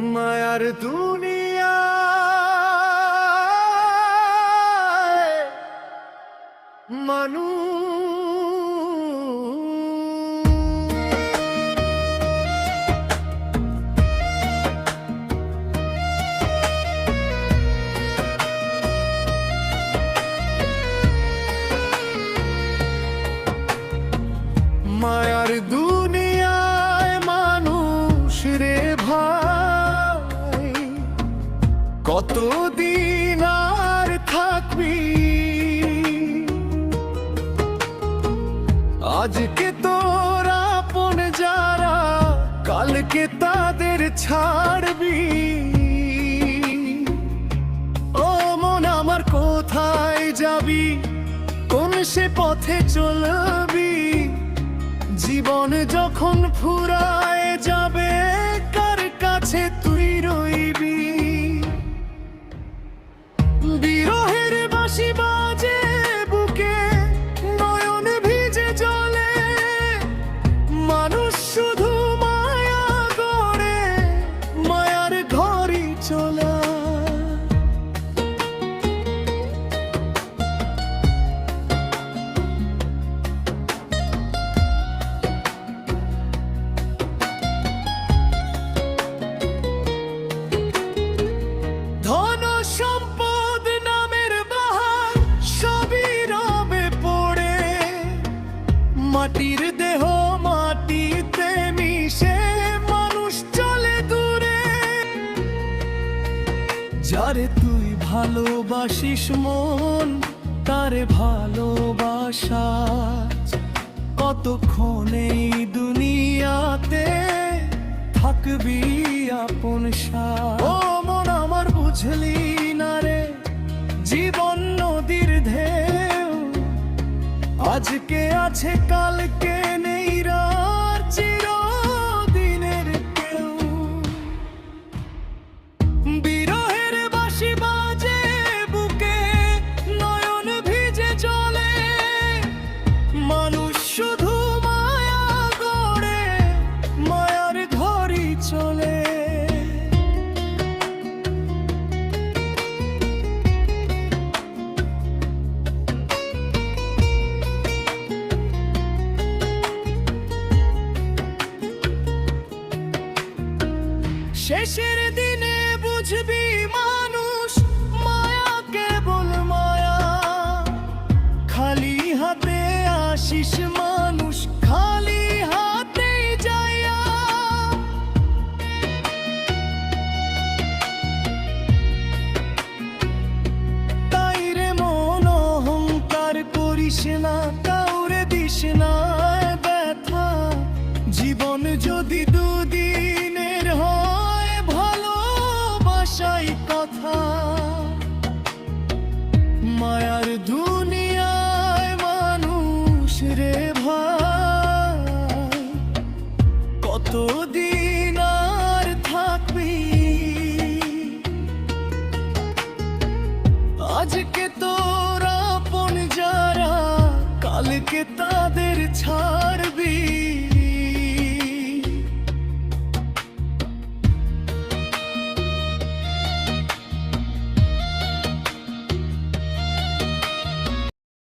মায়ার দুনিয়া মানুষ মায়ার দুনিয়ায় মানুষ রে ভাই, কতদিন আর থাকবি? আজকে তোর আপন যারা, কালকে তাদের ছাড়বি। ও মন আমার, কোথায় যাবি? কোন সে পথে চলবি? জীবন যখন ফুরায় যাবে, কার কাছে তুই রইবি? বিরহের বাঁশি বাজে বুকে, নয়ন ভিজে জলে, মানুষ শুধু মায়া গড়ে, মায়ার ঘরই চলে। সম্পদ নামের বাহার সবই রবে পড়ে, মাটির দেহ মাটিতে মিশে মানুষ চলে দূরে। যারে তুই ভালোবাসিস মন, তারে ভালোবাসা কতক্ষণ এই দুনিয়াতে থাকবি আপন সাথ? ও মন আমার, বুঝলি না রে, জীবন নদীর ঢেউ, আজকে আছে কালকে নেই, রাত চিরদিনের কেউ। বিরহের বাঁশি বাজে বুকে, নয়ন ভিজে চলে, মানুষ শুধু মায়া গড়ে, মায়ার ঘরই চলে। শেষের দিনে বুঝবি মানুষ মায়া কেবল মায়া, খালি হাতে আসিস মানুষ, খালি হাতে যায়া। তাই রে মন, অহংকার করিস না, কাউরে দিস না ব্যথা। জীবন যদি দুদিনের হয়, ভালোবাসাই কথা। মায়ার দুনিয়ায় মানুষ রে ভাই, কতদিন আর থাকবি? আজকে তোর আপন যারা, কালকে